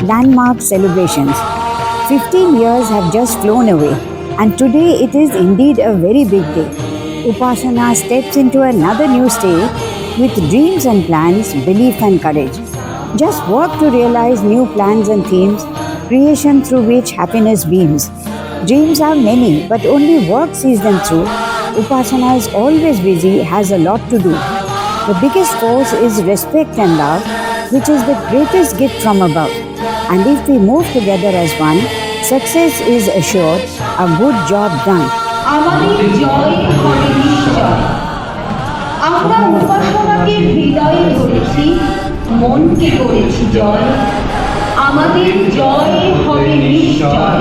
Landmark celebrations. 15 years have just flown away, and today it is indeed a very big day. Upasana steps into another new stage with dreams and plans, belief and courage. Just work to realize new plans and themes, creation through which happiness beams. Dreams are many, but only work sees them through. Upasana is always busy, has a lot to do. The biggest force is respect and love, which is the greatest gift from above. And if we move together as one, success is assured, a good job done. আমাদের জয় হবে নিশ্চয়। আমরা উপাসনাকে হৃদয়ে ধরেছি, মনকে করেছি জয়। আমাদের জয় হবে নিশ্চয়।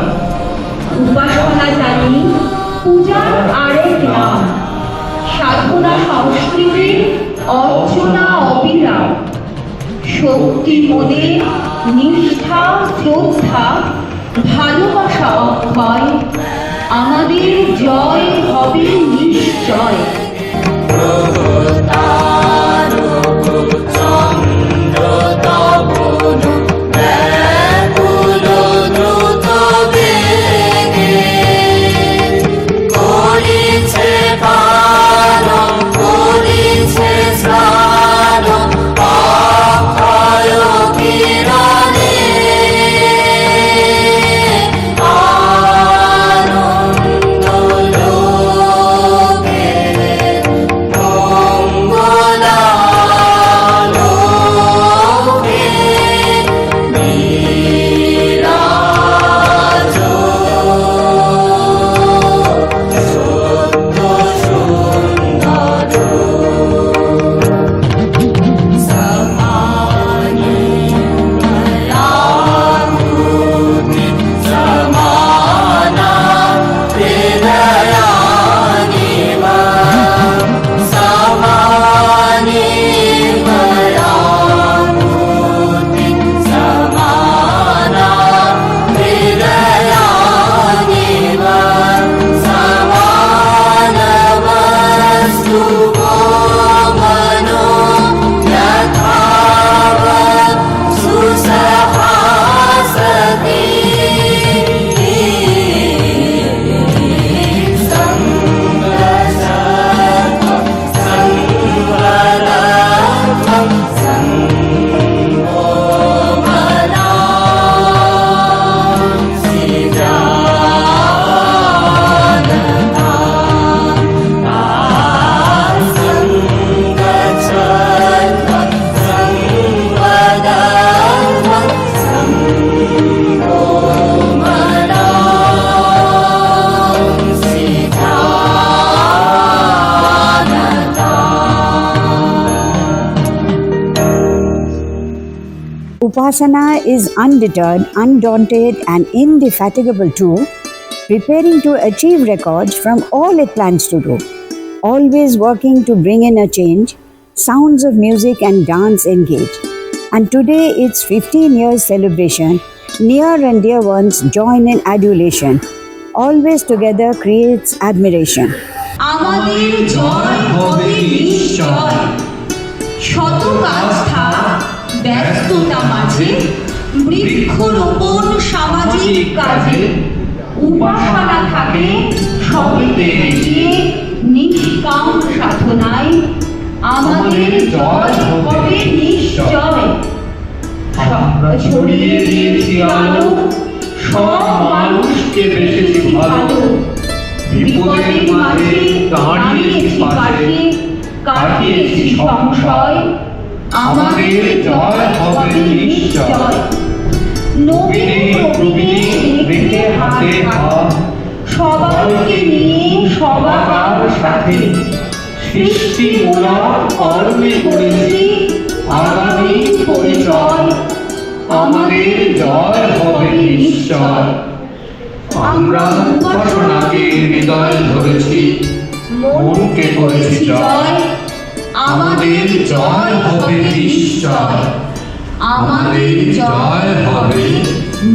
উপাসনা জানি পূজার আরেক নাম, সাধনা সংস্কৃতির অর্চনা অবিরাম। শক্তি মনে নিষ্ঠা শ্রদ্ধা ভালোবাসা অক্ষয়, আমাদের জয় হবে নিশ্চয়। Upasana is undeterred, undaunted, and indefatigable too, preparing to achieve records from all it plans to do. Always working to bring in a change, sounds of music and dance engage. And today it's 15 years celebration, near and dear ones join in adulation. always together creates admiration. আমাদের জয় হবে নিশ্চয়। শত কাজ থাক ব্যস্ততা মাঝে, বৃক্ষরোপণ সামাজিক কাজে, উপাসনা থাকে সবেতে মিটিয়ে, নিষ্কাম সাধনায় আমাদের জয় হবে নিশ্চয়। ছড়িয়ে দিয়েছি আলো, সব মানুষকে বেসেছি ভালো, বিপদের মাঝে দাঁড়িয়েছি পাশে, কাটিয়েছি সংশয়, আমাদের জয় হবে নিশ্চয়। নবীন প্রবীণ রেখে হাতে হাত, সবাইকে নিয়ে সবার সাথে সৃষ্টিমূলক কর্মে করেছি আগামী পরিচয়, আমাদের জয় হবে নিশ্চয়। আমরা উপাসনাকে হৃদয়ে ধরেছি, মনকে করেছি জয়, আমাদের জয় হবে নিশ্চয়, আমাদের জয় হবে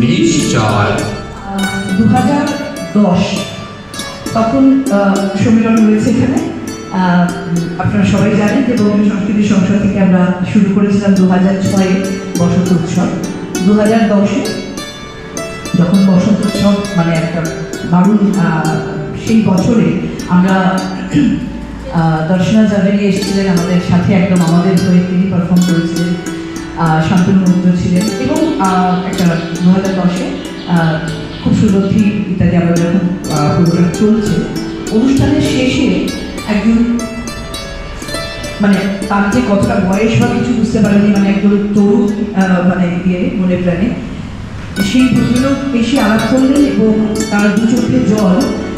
নিশ্চয়। 2010 তখন সম্মেলন হয়েছে এখানে। আপনারা সবাই জানেন যে বঙ্গীয় সংস্কৃতি সংসদ থেকে আমরা শুরু করেছিলাম 2006-এ বসন্ত উৎসব। 2010-এ যখন বসন্ত উৎসব মানে একটা দারুণ, সেই বছরে আমরা দর্শনা জাভেরি এসেছিলেন আমাদের সাথে, একদম আমাদের হয়ে তিনি পারফর্ম করেছিলেন, শান্তনু মৈত্র ছিলেন, এবং একটা 2010-এ খুব সুন্দর থিম ইত্যাদি আমরা যখন প্রোগ্রাম চলছে, অনুষ্ঠানের শেষে একজন মানে তার যে কতটা বয়স বা কিছু বুঝতে পারেনি, মানে একজন তরুণ মানে ইয়ে মনে প্রাণে, সেই ভদ্রলোক বেশি আলাপ করলেন এবং তার দু চোখে জল,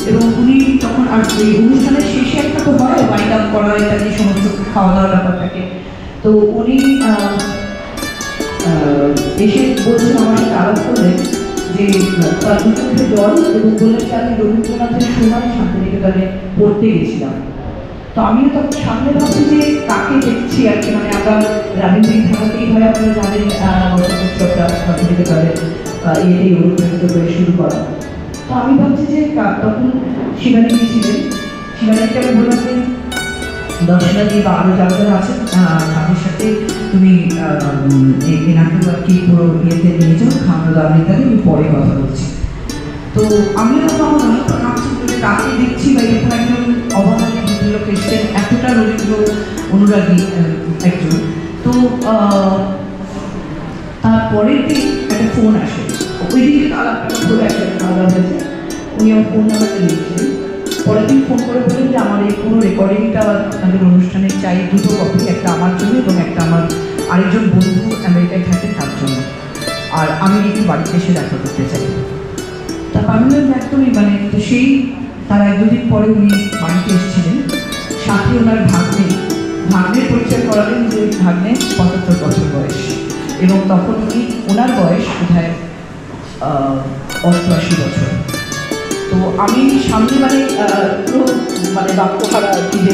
এবং উনি তখন আর ওই অনুষ্ঠানের শেষে একটা তো হয় ওয়াইন্ড আপ করা ইত্যাদি সমস্ত খাওয়া দাওয়ার ব্যাপারটাকে, তো উনি এসে বলছেন আমার সাথে আলাপ করলেন যে তার দু চোখে জল, এবং বললেন যে আমি রবীন্দ্রনাথের সময় শান্তিনিকেতনে পড়তে গেছিলাম। তো আমিও তখন সামনে ভাবছি যে কাকে দেখছি আর কি, মানে আমরা রাবীন্দ্রিক ধারাতেই হয়, আপনারা জানেন বসন্ত উৎসবটা শান্তিনিকেতনে ইয়েতেই অনুপ্রাণিত করে শুরু করা। তো আমি ভাবছি যে তখন শিবানীদি ছিলেন, শিবানীকে আমি বললাম যে দর্শনাদি বা আরও যারা যারা আছেন তাদের সাথে তুমি এনাকে আর কি পুরো ইয়েতে নিয়ে যাও, খাওয়া দাওয়া ইত্যাদি, আমি পরে কথা বলছি। তো আমিও তো আমার অনেক ভাবছি যে কাকে দেখছি, বা এরকম একজন অবাধে ভদ্রলোক এসছেন, এতটা রবীন্দ্র অনুরাগী একজন। তো তারপরের দিন একটা ফোন আসে, ওই দিন আলাপটা ধরে একসাথে খাওয়া দাওয়া হয়েছে, উনি আমার ফোন নাম্বারটা নিয়েছিলেন। পরের দিন ফোন করে বললেন যে আমার এই পুরো রেকর্ডিংটা আমাদের অনুষ্ঠানে চাই 2 কপি, একটা আমার জন্য এবং একটা আমার আরেকজন বন্ধু আমেরিকায় থাকেন তার জন্য, আর আমি একটু বাড়িতে এসে দেখা করতে চাই। তারপর আমি বললাম একদমই, মানে তো সেই তার 1-2 দিন পরে উনি বাড়িতে এসেছিলেন, সাথে ওনার ভাগ্নের পরিচয় করালেন যে ভাগ্নে 75 বছর বয়স, এবং তখন উনি ওনার বয়স বোধহয় 88 বছর। তো আমি সামনে মানে পুরো মানে বাক্যহারা আর কি, যে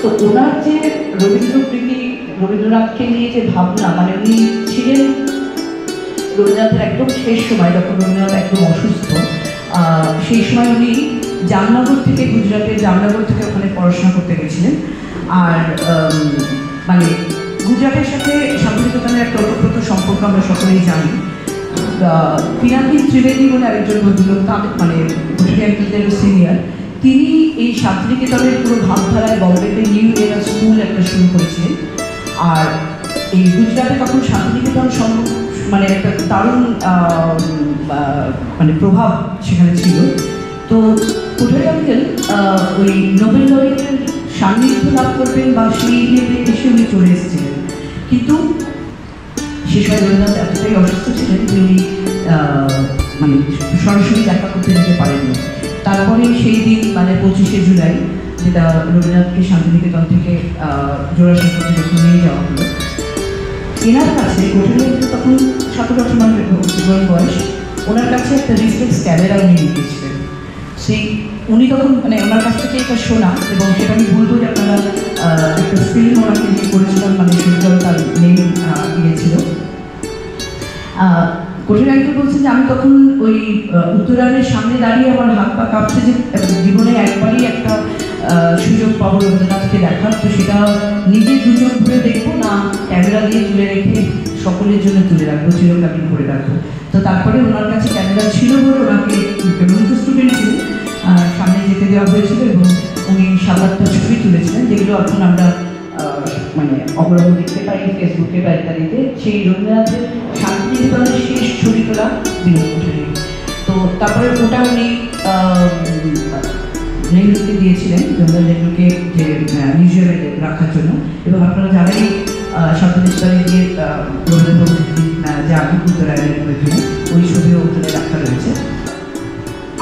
তো ওনার যে রবীন্দ্রপ্রীতি, রবীন্দ্রনাথকে নিয়ে যে ভাবনা, মানে উনি ছিলেন রবীন্দ্রনাথের একদম শেষ সময়, যখন রবীন্দ্রনাথ একদম অসুস্থ, সেই সময় উনি জামনগর থেকে, গুজরাটের জামনগর থেকে ওখানে পড়াশোনা করতে গেছিলেন। আর মানে গুজরাটের সাথে শান্তিনিকেতনের একটা ওতপ্রোত সম্পর্ক আমরা সকলেই জানি। পিনাকি ত্রিবেদী বলে আরেকজন ভদ্রলোক, তাদের মানে ভট্টাচার্যদের সিনিয়র, তিনি এই শান্তিনিকেতনের পুরো ভাবধারায় বম্বেতে নিউ এরা স্কুল একটা শুরু করেছিলেন। আর এই গুজরাটে তখন শান্তিনিকেতন মানে একটা দারুণ মানে প্রভাব সেখানে ছিল। তো ভট্টাচার্য ওই নোবেল লরিটের সান্নিধ্য লাভ করবেন বা সেই ইয়েতে এসে উনি চলে এসেছিলেন, কিন্তু সে সময় রবীন্দ্রনাথ এতটাই অসুস্থ ছিলেন যে উনি মানে সরাসরি দেখা করতে যেতে পারেননি। তারপরে সেই দিন মানে 25শে জুলাই, যেটা রবীন্দ্রনাথকে শান্তিনিকেতন থেকে জোড়াসাঁকোতে যখন নিয়ে যাওয়া হলো, এনার কাছে ভট্টাচার্য তখন 17 বছর বয়স, ওনার কাছে একটা রিফ্লেক্স ক্যামেরা উনি নিয়ে গিয়েছিলেন। সেই উনি তখন মানে ওনার কাছ থেকে এটা শোনা, এবং সেটা আমি বলবো যে আপনারা একটা ফিল্ম ওনাকে নিয়ে করেছিলাম, মানে সুন্দর তার নেম গিয়েছিল। কঠিন আঙ্কেল বলছেন যে আমি তখন ওই উত্তরায়ণের সামনে দাঁড়িয়ে আমার হাত পা কাঁপছে, যে জীবনে একবারই একটা সুযোগ পাবো রবীন্দ্রনাথকে দেখার, তো সেটা নিজে দু চোখ ধরে দেখবো না ক্যামেরা দিয়ে তুলে রেখে সকলের জন্য তুলে রাখবো, চিরকালীন করে রাখবো। তো তারপরে ওনার কাছে ক্যামেরা ছিল বলে ওনাকে, উনি তো স্টুডেন্ট ছিলেন, সামনে যেতে দেওয়া হয়েছিল এবং উনি 7-8টা ছবি তুলেছিলেন, যেগুলো এখন আমরা মানে অবলম্ব দেখতে পাই ফেসবুকে বা ইত্যাদিতে। সেই রবীন্দ্রনাথের শান্তিনিকেতনের শেষ ছবি তোলা বিনোদ কোঠারি। তো তারপরে ওটা উনি নেহরুকে দিয়েছিলেন, জওহরলাল নেহরুকে, যে মিউজিয়ামে রাখার জন্য। এবং আপনারা জানেন 47 তারিখে রবীন্দ্রনাথ যে আগে উত্তরায়ণের ওইখানে ওই ছবিও ওখানে রাখা রয়েছে।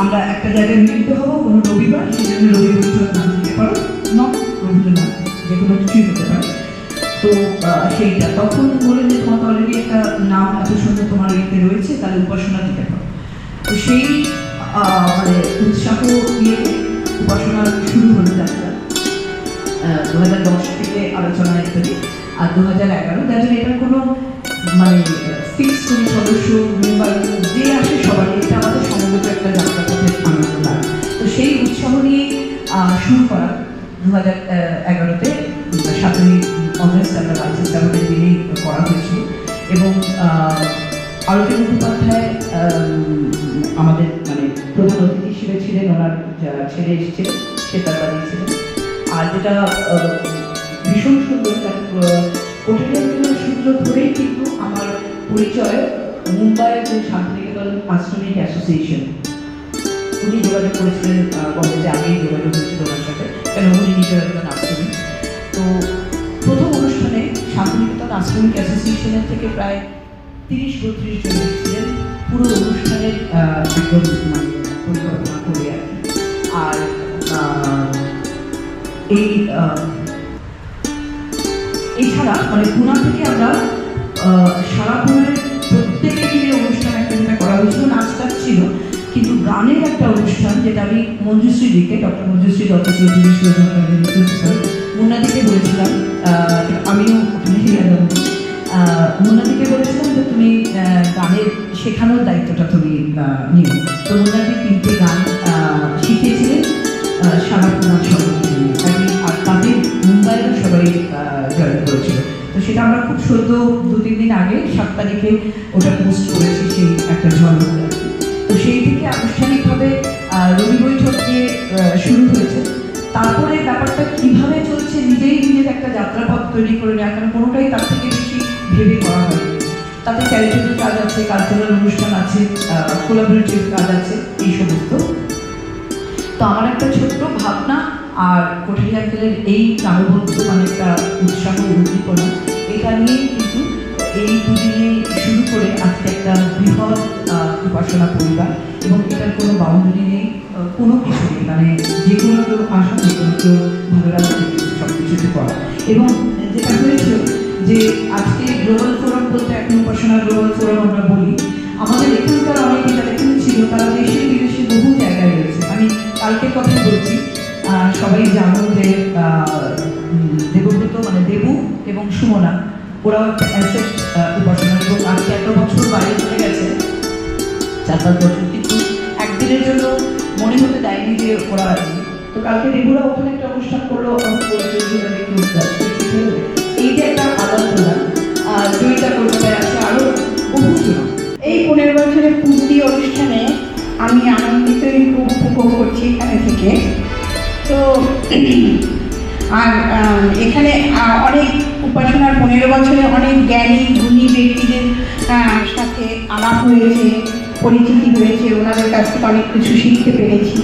আমরা একটা জায়গায় মিলিত হবো কোনো রবিবার, সেই জন্য রবিবার নাম দিতে পারো, নট রবীন্দ্রনাথ, যে কোনো কিছুই হতে পারে। তো সেইটা তখন বলে যে তোমার অলরেডি একটা নাম এত সুন্দর তোমার এতে রয়েছে, তাহলে উপাসনা দিতে পারো। তো সেই মানে উৎসাহ দিয়ে উপাসনা শুরু হলো যাত্রা 2010 থেকে আলোচনা ইত্যাদি, আর 2011। যার জন্য এটার কোনো মানে ফিক্স কোনো সদস্য মেম্বার যে আসে সবারই এটা আমাদের সমবেত একটা যাত্রাপথের আনন্দ লাগে। তো সেই উৎসাহ নিয়ে শুরু করা 2011-তে 7ই অগস্ট আমরা লাইসেন্স আমাদের দিনেই করা হয়েছিল। এবং আরতি মুখোপাধ্যায় আমাদের মানে প্রধান অতিথি হিসেবে ছিলেন, ওনার ছেলে এসেছিল, সে তার বানিয়েছিলেন। আর যেটা ভীষণ সুন্দর, কঠিন সূত্র ধরেই কিন্তু আমার পরিচয় মুম্বাইয়ের যে শান্তিনিকেতন আশ্রমিক অ্যাসোসিয়েশন, উনি যোগাযোগ করেছিলেন, বলে যে আগেই যোগাযোগ হয়েছিল ওনার সাথে, কেন উনি নিজের একজন আশ্রমিক। তো প্রথম অনুষ্ঠানে শান্তিনিকেতন আশ্রমিক অ্যাসোসিয়েশনের থেকে প্রায় 30-32 জন এসেছিলেন পুরো অনুষ্ঠানের একদম মানে পরিকল্পনা করে আর কি। আর এছাড়া মানে পুনা থেকে আমরা সারা পুনের প্রত্যেকে মিলে অনুষ্ঠান একটা যেটা করা হয়েছিল, নাচটাচ ছিল, কিন্তু গানের একটা অনুষ্ঠান যেটা আমি মঞ্জুশ্রীদিকে, ডক্টর মঞ্জুশ্রী দত্ত চৌধুরী প্রিন্সিপাল মুন্নাদিকে বলেছিলাম, আমিও মুন্নাদিকে বলেছিলাম যে তুমি গানের শেখানোর দায়িত্বটা তুমি নিও। তো মুন্নাদি 3টে গান শিখিয়েছিলেন সারা পুনার সঙ্গে, আর তাদের মুম্বাইয়েরও সবাই জয়েন করেছিল। তো সেটা আমরা খুব সদ্য 2-3 দিন আগে 7 তারিখে ওটা পোস্ট করেছি, সেই একটা ঝলক। তো সেই থেকে আনুষ্ঠানিকভাবে রবি বৈঠক দিয়ে শুরু হয়েছে। তারপরে ব্যাপারটা কীভাবে চলছে, নিজেই নিজের একটা যাত্রাপথ তৈরি করে নেওয়া, কারণ কোনোটাই তার থেকে বেশি ভেবে করা হয়নি। তাতে চ্যারিটেবল কাজ আছে, কালচারাল অনুষ্ঠান আছে, কোলাবোরেটিভ কাজ আছে, এই সমস্ত। তো আমার একটা ছোট্ট ভাবনা আর কঠিন আঙ্কেলের এই প্রাণবন্ত মানে একটা উৎসাহ উদ্দীপনা, এটা নিয়ে কিন্তু এই দুদিনে শুরু করে আজকে একটা বৃহৎ উপাসনা পরিবার। এবং এটার কোনো বাউন্ডারি নেই, কোনো কিছু নেই, মানে যে কোনো কেউ আসা, যে কোনো কেউ ভালো রাখতে সব কিছুতে করা। এবং যেটা হয়েছিল যে আজকে গ্লোবাল ফোরাম বলতে এখন উপাসনা গ্লোবাল ফোরাম আমরা বলি, আমাদের এখানকার অনেক যারা এখানে ছিল তারা দেশে বিদেশে বহু জায়গায় রয়েছে। আমি কালকের কথা বলছি, সবাই জানো যে দেবব্রত মানে দেবু এবং সুমনা, ওরাও একটা অ্যাসেট উপাসনা, এবং আজকে এত বছর বাইরে চলে গেছে, 4-5 বছর, কিন্তু একদিনের জন্য মনে হতে দেয়নি যে ওরা আছে। তো কালকে দেবুরা ওখানে একটা অনুষ্ঠান করলো, এই যে একটা আদান প্রদান, জয়িতা কলকাতায় আছে, আরও বহু জন। এই 15 বছরের পূর্তি অনুষ্ঠানে আমি আনন্দিতই উপভোগ করছি এখানে থেকে। তো আর এখানে অনেক উপাসনার 15 বছরে অনেক জ্ঞানী গুণী ব্যক্তিদের সাথে আলাপ হয়েছে, পরিচিতি হয়েছে, ওনাদের কাছ থেকে অনেক কিছু শিখতে পেরেছি।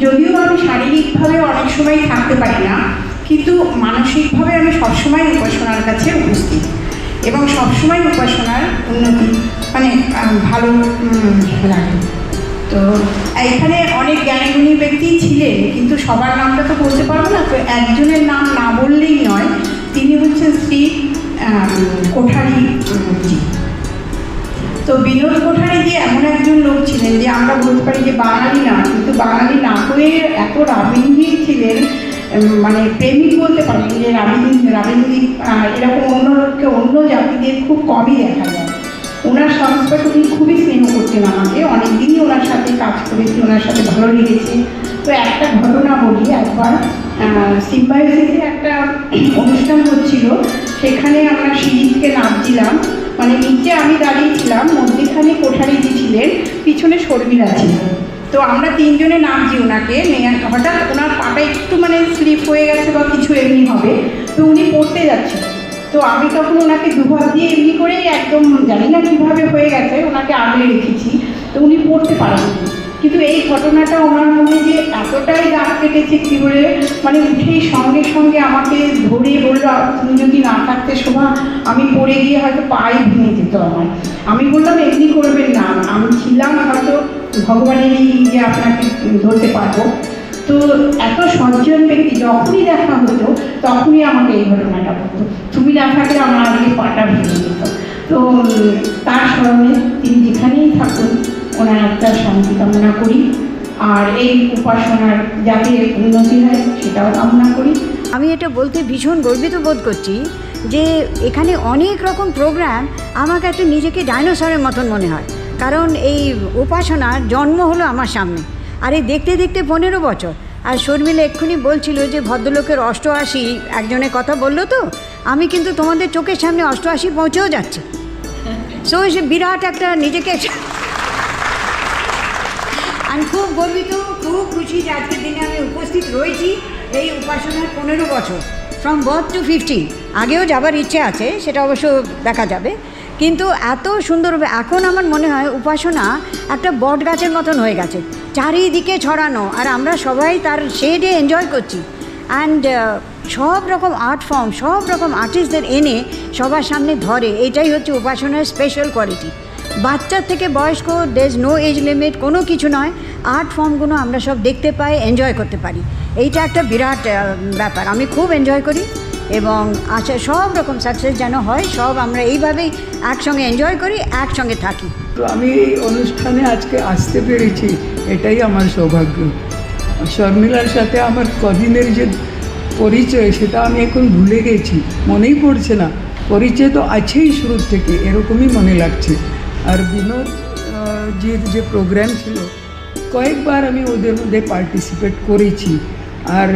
যদিও আমি শারীরিকভাবে অনেক সময় থাকতে পারি না, কিন্তু মানসিকভাবে আমি সবসময় উপাসনার কাছে উপস্থিত এবং সবসময় উপাসনার উন্নতি মানে ভালো লাগে। তো এখানে অনেক জ্ঞানীগুণী ব্যক্তি ছিলেন, কিন্তু সবার নামটা তো বলতে পারবো না। তো একজনের নাম না বললেই নয়, তিনি হচ্ছেন শ্রী কোঠারি জি। তো বিনোদ কোঠারি যে এমন একজন লোক ছিলেন যে আমরা বলতে পারি যে বাঙালি না, কিন্তু বাঙালি না হয়ে এত রাবীন্দ্রিক ছিলেন, মানে প্রেমিক বলতে পারেন যে রাবীন্দ্রিক এরকম অন্য লোককে অন্য জাতিদের খুব কমই দেখা যায়। ওনার সংস্পর্শ উনি খুবই স্নেহ করতেন আমাকে, অনেকদিনই ওনার সাথে কাজ করেছি, ওনার সাথে ভালো লেগেছে। তো একটা ঘটনা বলি, একবার সিম্বায়োসিসের একটা অনুষ্ঠান হচ্ছিল, সেখানে আমরা সিঁড়ি থেকে নামছিলাম, মানে নিচে আমি দাঁড়িয়েছিলাম, মধ্যেখানে কোঠারি ছিলেন, পিছনে শর্মিলা ছিল। তো আমরা তিনজনে নামছি ওনাকে, হঠাৎ ওনার পাটা একটু মানে স্লিপ হয়ে গেছে বা কিছু এমনি হবে, তো উনি পড়তে যাচ্ছেন। তো আমি তখন ওনাকে দুহাত দিয়ে এমনি করেই একদম জানি না কীভাবে হয়ে গেছে ওনাকে আগলে রেখেছি, তো উনি পড়তে পারেননি। কিন্তু এই ঘটনাটা ওনার মনে যে এতটাই দাগ কেটেছে কী বলে, মানে উঠেই সঙ্গে সঙ্গে আমাকে ধরে বলল, তুমি যদি না থাকতে শোভা আমি পড়ে গিয়ে হয়তো পায়ে ভেঙে যেত আমার। আমি বললাম এমনি করবেন না, আমি ছিলাম হয়তো ভগবানেরই যে আপনাকে ধরতে পারবো। তো এত সজ্জন ব্যক্তি, যখনই দেখা হতো তখনই আমাকে এই ঘটনাটা বলতো, তুমি না থাকলে আমার আজকে পাটা ভেঙে যেত। তো তার স্মরণে তিনি যেখানেই থাকুন ওনার আত্মার শান্তি কামনা করি, আর এই উপাসনার যাতে উন্নতি হয় সেটাও কামনা করি। আমি এটা বলতে ভীষণ গর্বিত বোধ করছি যে এখানে অনেক রকম প্রোগ্রাম, আমাকে একটা নিজেকে ডাইনোসরের মতন মনে হয়, কারণ এই উপাসনার জন্ম হলো আমার সামনে, আর এই দেখতে দেখতে 15 বছর। আর শর্মিলা এক্ষুনি বলছিল যে ভদ্রলোকের 88, একজনের কথা বললো, তো আমি কিন্তু তোমাদের চোখের সামনে 88 পৌঁছেও যাচ্ছি। সো সে বিরাট একটা নিজেকে, আমি খুব গর্বিত, খুব খুশি যে আজকের দিনে আমি উপস্থিত রয়েছি এই উপাসনার 15 বছর, ফ্রম বার্থ টু 15। আগেও যাবার ইচ্ছে আছে, সেটা অবশ্য দেখা যাবে, কিন্তু এত সুন্দর। এখন আমার মনে হয় উপাসনা একটা বট গাছের মতন হয়ে গেছে, চারিদিকে ছড়ানো, আর আমরা সবাই তার শেডে এনজয় করছি। অ্যান্ড সব রকম আর্ট ফর্ম, সব রকম আর্টিস্টদের এনে সবার সামনে ধরে, এটাই হচ্ছে উপাসনার স্পেশাল কোয়ালিটি। বাচ্চার থেকে বয়স্ক, দের ইজ নো এজ লিমিট, কোনো কিছু নয়। আর্ট ফর্মগুলো আমরা সব দেখতে পাই, এনজয় করতে পারি, এইটা একটা বিরাট ব্যাপার। আমি খুব এনজয় করি এবং আচ্ছা সব রকম সাকসেস যেন হয়, সব আমরা এইভাবেই একসঙ্গে এনজয় করি, একসঙ্গে থাকি। তো আমি এই অনুষ্ঠানে আজকে আসতে পেরেছি, এটাই আমার সৌভাগ্য। শর্মিলার সাথে আমার কদিনের যে পরিচয় সেটা আমি এখন ভুলে গেছি, মনেই পড়ছে না। পরিচয় তো আছেই শুরুর থেকে, এরকমই মনে লাগছে। আর বিনোদ যে প্রোগ্রাম ছিল, কয়েকবার আমি ওদের মধ্যে পার্টিসিপেট করেছি, আর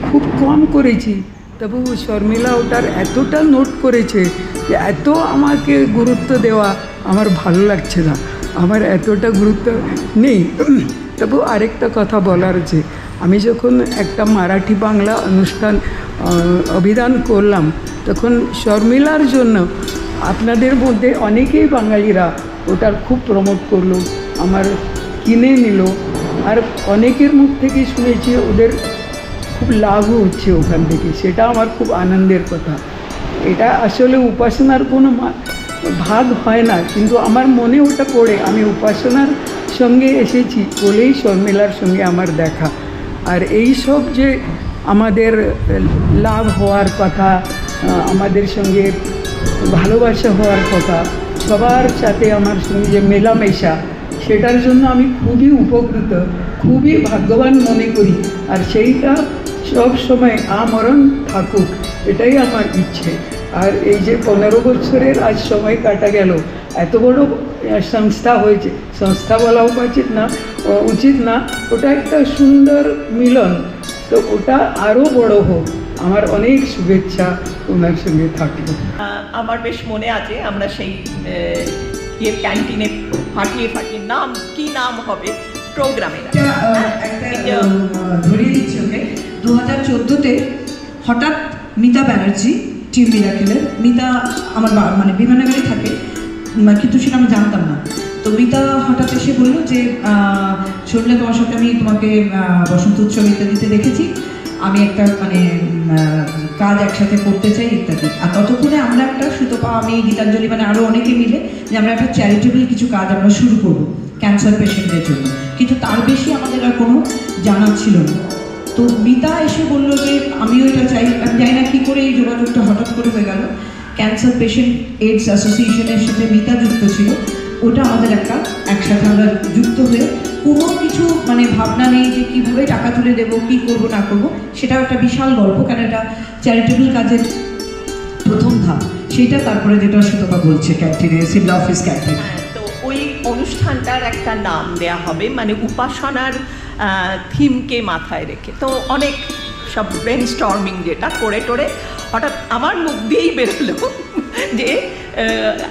খুব কম করেছি, তবু শর্মিলা ওটার এতটা নোট করেছে যে এত আমাকে গুরুত্ব দেওয়া আমার ভালো লাগছে না, আমার এতটা গুরুত্ব নেই। তবু আরেকটা কথা বলার যে আমি যখন একটা মারাঠি বাংলা অনুষ্ঠান অভিধান করলাম, তখন শর্মিলার জন্য আপনাদের মধ্যে অনেকেই বাঙালিরা ওটার খুব প্রমোট করলো, আমার কিনে নিল, আর অনেকের মুখ থেকে শুনেছি ওদের খুব লাভও হচ্ছে ওখান থেকে, সেটা আমার খুব আনন্দের কথা। এটা আসলে উপাসনার কোনো ভাগ হয় না, কিন্তু আমার মনে ওটা পড়ে, আমি উপাসনার সঙ্গে এসেছি বলেই শর্মিলার সঙ্গে আমার দেখা। আর এই সব যে আমাদের লাভ হওয়ার কথা, আমাদের সঙ্গে ভালোবাসা হওয়ার কথা, সবার সাথে আমার সঙ্গে যে মেলামেশা, সেটার জন্য আমি খুবই উপকৃত, খুবই ভাগ্যবান মনে করি। আর সেইটা সব সময় আমরণ থাকুক, এটাই আমার ইচ্ছে। আর এই যে 15 বছরের আজ সময় কাটা গেল, এত বড় সংস্থা হয়েছে, সংস্থা বলা উচিত না, ওটা একটা সুন্দর মিলন। তো ওটা আরও বড় হোক, আমার অনেক শুভেচ্ছা ওনার সঙ্গে থাকলো। আমার বেশ মনে আছে, আমরা সেই ক্যান্টিনে ফাটিয়ে কি নাম হবে প্রোগ্রামের, ধরিয়ে দিচ্ছি ওকে। 2014-তে হঠাৎ মিতা ব্যানার্জি, টিম মিরাকেলের মিতা, আমার মানে বিমাননগরে থাকে, কিন্তু সেটা আমি জানতাম না। তো মিতা হঠাৎ এসে বললো যে শর্মিলা, তোমার সাথে আমি তোমাকে বসন্ত উৎসব ইত্যাদিতে দেখেছি, আমি একটা মানে কাজ একসাথে করতে চাই ইত্যাদি। আর ততক্ষণে আমরা একটা সুতপা, আমি, গীতাঞ্জলি, মানে আরও অনেকে মিলে যে আমরা একটা চ্যারিটেবল কিছু কাজ আমরা শুরু করবো ক্যান্সার পেশেন্টদের জন্য, কিন্তু তার বেশি আমাদের আর কোনো জানা ছিল না। তো মিতা এসে বললো যে আমিও এটা চাই। আমি জানি না কী করে এই যোগাযোগটা হঠাৎ করে হয়ে গেল। ক্যান্সার পেশেন্ট এইডস অ্যাসোসিয়েশনের সাথে মিতা যুক্ত ছিল, ওটা আমাদের একসাথে আমরা যুক্ত হয়ে কোনো কিছু মানে ভাবনা নেই যে কীভাবে টাকা তুলে দেবো, কী করবো না করবো, সেটাও একটা বিশাল গল্প, কারণ এটা চ্যারিটেবল কাজের প্রথম ধাপ। সেটা তারপরে যেটা সুতপা বলছে ক্যান্টিনে, সিভিল অফিস ক্যান্টিন। হ্যাঁ, তো ওই অনুষ্ঠানটার একটা নাম দেয়া হবে, মানে উপাসনার থিমকে মাথায় রেখে। তো অনেক সব ব্রেন স্টর্মিং যেটা করে টোরে হঠাৎ আমার মুখ দিয়েই বেরোলো যে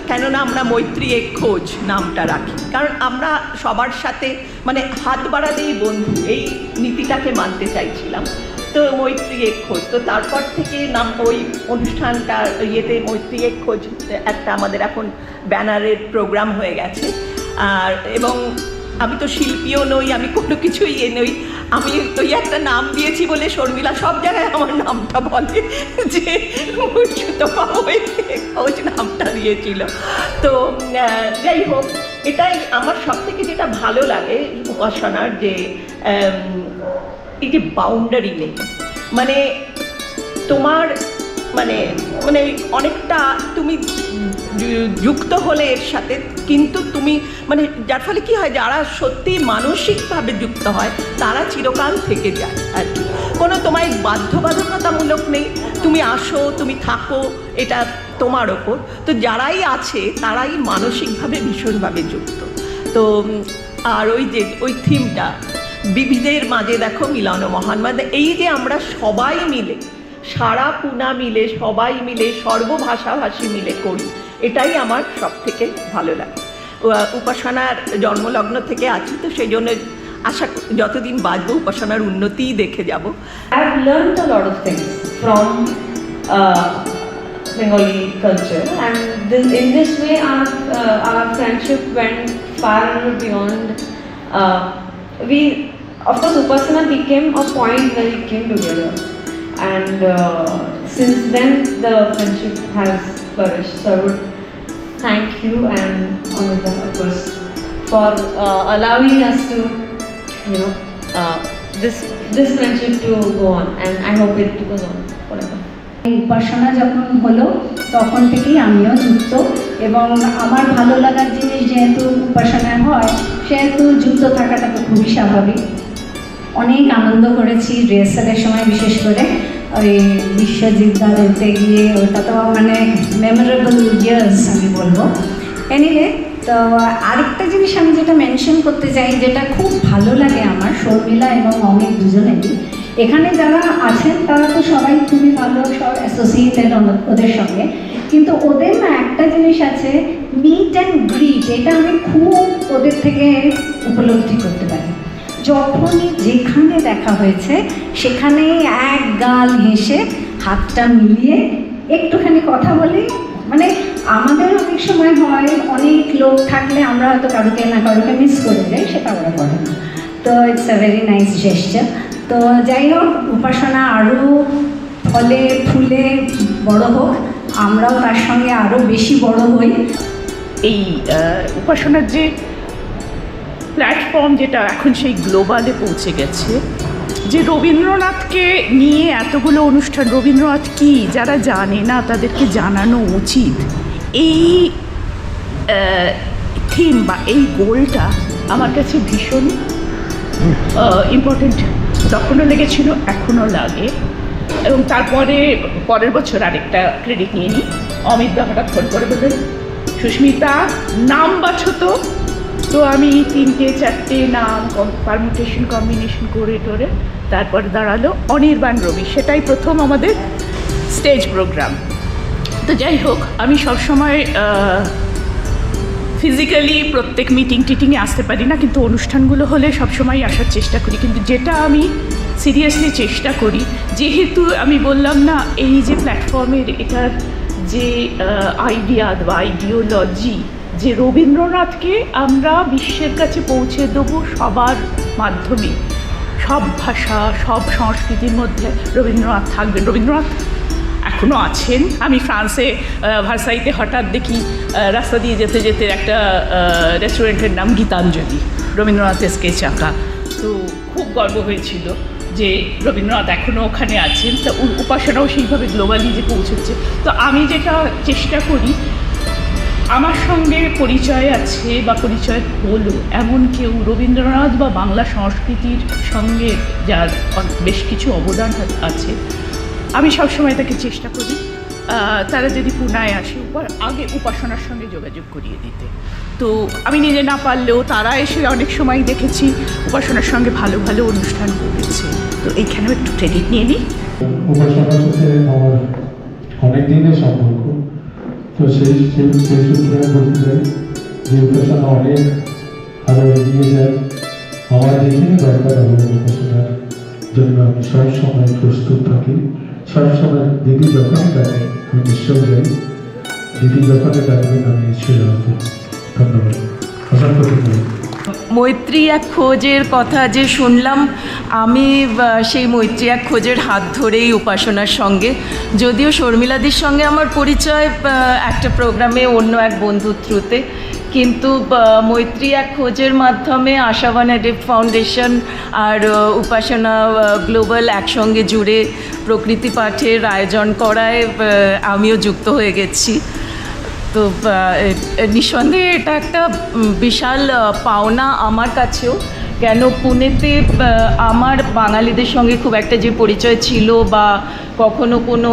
কেননা আমরা মৈত্রী এক খোঁজ নামটা রাখি, কারণ আমরা সবার সাথে মানে হাত বাড়ালেই বন্ধু, এই নীতিটাকে মানতে চাইছিলাম। তো মৈত্রী এক খোঁজ, তো তারপর থেকে নাম ওই অনুষ্ঠানটা ইয়েতে মৈত্রী এক খোঁজ একটা আমাদের এখন ব্যানারের প্রোগ্রাম হয়ে গেছে। আর এবং আমি তো শিল্পীও নই, আমি কোনো কিছুই নই, আমি ওই একটা নাম দিয়েছি বলে শর্মিলা সব জায়গায় আমার নামটা বলে যে সুতপা ওই নামটা দিয়েছিল। তো যাই হোক, এটাই আমার সব থেকে যেটা ভালো লাগে উপাসনার, যে এই যে বাউন্ডারি নেই, মানে তোমার মানে মানে অনেকটা তুমি যুক্ত হলে এর সাথে, কিন্তু তুমি মানে যার ফলে কি হয়, যারা সত্যি মানসিকভাবে যুক্ত হয় তারা চিরকাল থেকে যায় আর কি। কোনো তোমায় বাধ্যবাধকতামূলক নেই, তুমি আসো তুমি থাকো, এটা তোমার ওপর। তো যারাই আছে তারাই মানসিকভাবে ভীষণভাবে যুক্ত। তো আর ওই যে ওই থিমটা বিবিধের মাঝে দেখো মিলন মহান, মানে এই যে আমরা সবাই মিলে সারা পুনা মিলে সবাই মিলে সর্বভাষাভাষী মিলে করি, এটাই আমার সব থেকে ভালো লাগে। উপাসনার জন্মলগ্ন থেকে আছি, তো সেই জন্য আশা যতদিন বাঁচবো উপাসনার উন্নতিই দেখে যাব। I've learned a lot of things from Bengali culture, and in this way our friendship went far beyond. We, of course, Upasana became a point where we came together, and since then the friendship has flourished. So I would thank you and Amrita, of course, for allowing us to, this friendship to go on, and I hope it goes on forever. উপাসনা যখন হলো তখন থেকেই আমিও যুক্ত, এবং আমার ভালো লাগার জিনিস যেহেতু উপাসনায় হয় সেহেতু যুক্ত থাকাটা তো খুবই স্বাভাবিক। অনেক আনন্দ করেছি রিহার্সালের সময়, বিশেষ করে ওই বিশ্বজিৎ দাঁড়াতে গিয়ে, ওটা তো মানে মেমোরেবল ইয়ার্স আমি বলবো। এনিওয়ে, তো আরেকটা জিনিস আমি যেটা মেনশন করতে চাই, যেটা খুব ভালো লাগে আমার শর্মিলা এবং অমিত দুজনেরই, এখানে যারা আছেন তারা তো সবাই খুবই ভালো, সব অ্যাসোসিয়েটেড ওদের সঙ্গে, কিন্তু ওদের না একটা জিনিস আছে, মিট অ্যান্ড গ্রিট, এটা আমি খুব ওদের থেকে উপলব্ধি করতে পারি। যখনই যেখানে দেখা হয়েছে সেখানে এক গাল হেসে হাতটা মিলিয়ে একটুখানি কথা বলি। মানে আমাদের অনেক সময় হয় অনেক লোক থাকলে আমরা হয়তো কারোকে না কারোকে মিস করে যাই, সেটা ওরা করে না। তো it's a very nice gesture. তো যাই হোক, উপাসনা আরও ফলে ফুলে বড় হোক, আমরাও তার সঙ্গে আরও বেশি বড় হই। এই উপাসনার যে প্ল্যাটফর্ম, যেটা এখন সেই গ্লোবালে পৌঁছে গেছে, যে রবীন্দ্রনাথকে নিয়ে এতগুলো অনুষ্ঠান, রবীন্দ্রনাথ কি যারা জানে না তাদেরকে জানানো উচিত, এই থিম বা এই গোলটা আমার কাছে ভীষণ ইম্পর্টেন্ট। তখনও লেগেছিল, এখনও লাগে। এবং তারপরে পরের বছর আরেকটা ক্রেডিট নিয়ে নিই, অমিত দা হঠাৎ ফোন করে বললেন, সুস্মিতা নাম বাছো তো। তো আমি 3-4টে নাম পারমুটেশন কম্বিনেশন করে টোরে তারপর দাঁড়ালো অনির্বাণ রবি, সেটাই প্রথম আমাদের স্টেজ প্রোগ্রাম। তো যাই হোক, আমি সবসময় ফিজিক্যালি প্রত্যেক মিটিংয়ে আসতে পারি না, কিন্তু অনুষ্ঠানগুলো হলে সবসময় আসার চেষ্টা করি। কিন্তু যেটা আমি সিরিয়াসলি চেষ্টা করি, যেহেতু আমি বললাম না এই যে প্ল্যাটফর্মের এটার যে আইডিয়া বা আইডিওলজি, যে রবীন্দ্রনাথকে আমরা বিশ্বের কাছে পৌঁছে দেবো সবার মাধ্যমে, সব ভাষা সব সংস্কৃতির মধ্যে রবীন্দ্রনাথ থাকবেন। রবীন্দ্রনাথ এখনও আছেন। আমি ফ্রান্সে ভার্সাইতে হঠাৎ দেখি রাস্তা দিয়ে যেতে যেতে একটা রেস্টুরেন্টের নাম গীতাঞ্জলি, রবীন্দ্রনাথের স্কেচ আঁকা। তো খুব গর্ব হয়েছিল যে রবীন্দ্রনাথ এখনও ওখানে আছেন। তা উপাসনাও সেইভাবে গ্লোবালি যে পৌঁছেছে। তো আমি যেটা চেষ্টা করি, আমার সঙ্গে পরিচয় আছে বা পরিচয় হলো এমন কেউ রবীন্দ্রনাথ বা বাংলা সংস্কৃতির সঙ্গে যার বেশ কিছু অবদান আছে, আমি সবসময় তাকে চেষ্টা করি তারা যদি পুনায় আসে আগে উপাসনার সঙ্গে যোগাযোগ করিয়ে দিতে। তো আমি নিজে না পারলেও তারা এসে অনেক সময় দেখেছি উপাসনার সঙ্গে ভালো ভালো অনুষ্ঠান করেছে। তো এইখানেও একটু ক্রেডিট নিয়ে নিই। উপাসনার সাথে আমার অনেক দিনের সম্পর্ক, তো সেই সূত্রে বলতে চাই যে উপাসনা অনেক আরও এগিয়ে যায়। আমার যেখানে দরকার হবে উপাসনার জন্য আমি সবসময় প্রস্তুত থাকি। সবসময় দিদি যখনই ডাকে আমি নিশ্চয় যাই, দিদি যখনই ডাকবেন আমি নিশ্চয়ই আসবো। ধন্যবাদ, অসংখ্য ধন্যবাদ। মৈত্রী এক খোঁজের কথা যে শুনলাম, আমি সেই মৈত্রী এক খোঁজের হাত ধরেই উপাসনার সঙ্গে, যদিও শর্মিলাদির সঙ্গে আমার পরিচয় একটা প্রোগ্রামে অন্য এক বন্ধুর থ্রুতে, কিন্তু মৈত্রী এক খোঁজের মাধ্যমে আশাবান অ্যাডেপ ফাউন্ডেশন আর উপাসনা গ্লোবাল একসঙ্গে জুড়ে প্রকৃতি পাঠের আয়োজন করায় আমিও যুক্ত হয়ে গেছি। তো নিঃসন্দেহে এটা একটা বিশাল পাওনা আমার কাছেও, কেন পুনেতে আমার বাঙালিদের সঙ্গে খুব একটা যে পরিচয় ছিল বা কখনো কোনো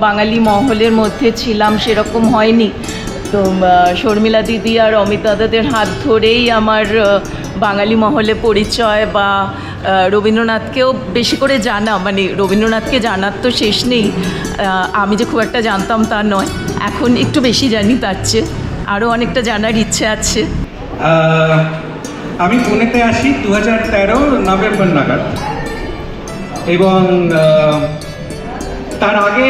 বাঙালি মহলের মধ্যে ছিলাম সেরকম হয়নি। তো শর্মিলা দিদি আর অমিত দাদাদের হাত ধরেই আমার বাঙালি মহলে পরিচয় বা রবীন্দ্রনাথকেও বেশি করে জানা, মানে রবীন্দ্রনাথকে জানার তো শেষ নেই, আমি যে খুব একটা জানতাম তা নয়, এখন একটু বেশি জানি, তার চেয়ে আরও অনেকটা জানার ইচ্ছে আছে। আমি পুনেতে আসি 2013 নভেম্বর নাগাদ, এবং তার আগে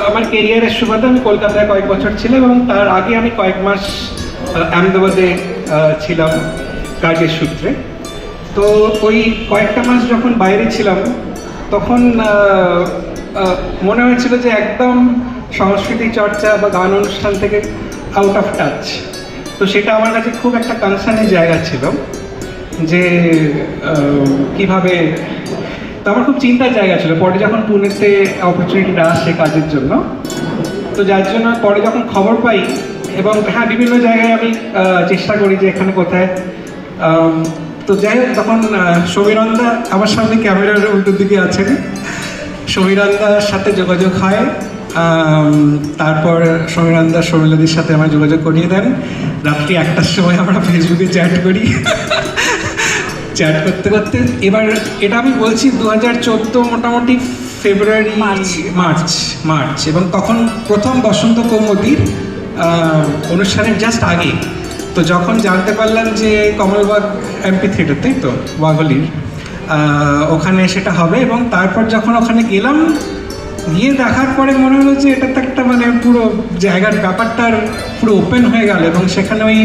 আমার কেরিয়ারের সুবাদে আমি কলকাতায় কয়েক বছর ছিলাম, এবং তার আগে আমি কয়েক মাস আহমেদাবাদে ছিলাম কাজের সূত্রে। তো ওই কয়েকটা মাস যখন বাইরে ছিলাম তখন মনে হয়েছিল যে একদম সংস্কৃতি চর্চা বা গান অনুষ্ঠান থেকে আউট অফ টাচ। তো সেটা আমার কাছে খুব একটা কনসার্নের জায়গা ছিল যে কীভাবে, তো আমার খুব চিন্তার জায়গা ছিল। পরে যখন পুনেতে অপরচুনিটিটা আসে কাজের জন্য, তো যার জন্য পরে যখন খবর পাই, এবং হ্যাঁ বিভিন্ন জায়গায় আমি চেষ্টা করি যে এখানে কোথায়, তো যাই হোক তখন সমীরন্দা আমার সামনে ক্যামেরার উল্টোর দিকে আছেন, সমীরন্দার সাথে যোগাযোগ হয়। তারপর সমীরন্দা শর্মিলাদির সাথে আমার যোগাযোগ করিয়ে দেন। রাত্রি 1টার সময় আমরা ফেসবুকে চ্যাট করি। চ্যাট করতে করতে এবার এটা আমি বলছি 2014 মোটামুটি ফেব্রুয়ারি মার্চ, এবং তখন প্রথম বসন্ত কৌমুদীর অনুষ্ঠানের জাস্ট আগে। তো যখন জানতে পারলাম যে কমলবাগ এমপি থিয়েটার, তাই তো ওয়াগলির, ওখানে সেটা হবে, এবং তারপর যখন ওখানে গেলাম, গিয়ে দেখার পরে মনে হলো যে এটা তো একটা মানে পুরো জায়গার ব্যাপারটার পুরো ওপেন হয়ে গেল, এবং সেখানে ওই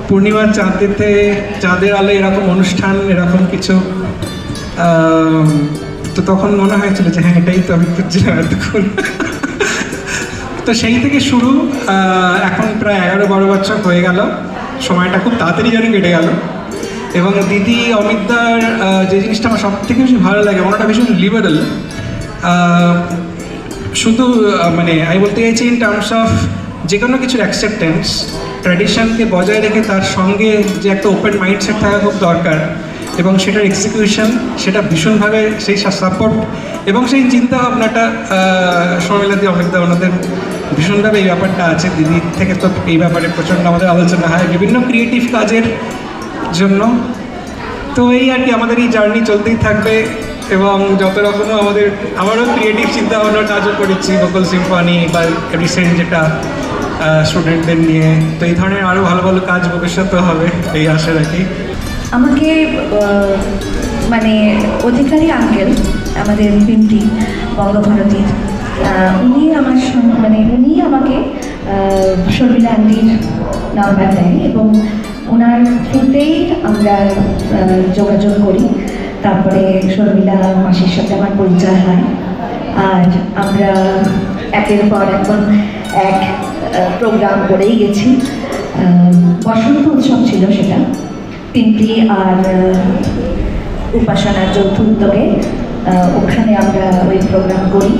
পূর্ণিমার চাঁদের আলো এরকম অনুষ্ঠান, এরকম কিছু, তো তখন মনে হয়েছিল যে হ্যাঁ এটাই তো আমি খুঁজছিলাম এতক্ষণ। তো সেই থেকে শুরু, এখন প্রায় 11-12 বছর হয়ে গেল, সময়টা খুব তাড়াতাড়ি যেন কেটে গেল। এবং দিদি অমিতদার যে জিনিসটা আমার সব থেকে বেশি ভালো লাগে, ওনাটা ভীষণ লিবারেল, শুধু মানে আমি বলতে চাইছি ইন টার্মস অফ যে কোনো কিছুর অ্যাকসেপ্টেন্স, ট্র্যাডিশনকে বজায় রেখে তার সঙ্গে যে একটা ওপেন মাইন্ডসেট থাকা খুব দরকার, এবং সেটার এক্সিকিউশন, সেটা ভীষণভাবে সেই সাপোর্ট এবং সেই চিন্তাভাবনাটা শর্মিলাদি অমিতদা ওনাদের ভীষণভাবে এই ব্যাপারটা আছে। দিদির থেকে তো এই ব্যাপারে প্রচণ্ড আমাদের আলোচনা হয় বিভিন্ন ক্রিয়েটিভ কাজের জন্য। তো এই আর কি, আমাদের এই জার্নি চলতেই থাকবে, এবং যত রকমও আমারও ক্রিয়েটিভ চিন্তা ভাবনার কাজও করেছি, ভোকাল সিম্ফনি বা রিসেন্ট যেটা স্টুডেন্টদের নিয়ে। তো এই ধরনের আরও ভালো ভালো কাজ ভবিষ্যতে হবে, এই আশা রাখি। আমাকে মানে অধিকারী আঙ্কেল, আমাদের পিন্টি বঙ্গভারতীর, উনি আমার উনি আমাকে শর্মিলা আন্টির নাম্বার দেয়, এবং ওনার থ্রুতেই আমরা যোগাযোগ করি। তারপরে শর্মিলা মাসির সাথে আমার পরিচয় হয়, আর আমরা একের পর এখন এক প্রোগ্রাম করেই গেছি। বসন্ত উৎসব ছিল সেটা, পিন্টি আর উপাসনার যৌথ উদ্যোগে, ওখানে আমরা ওই প্রোগ্রাম করি।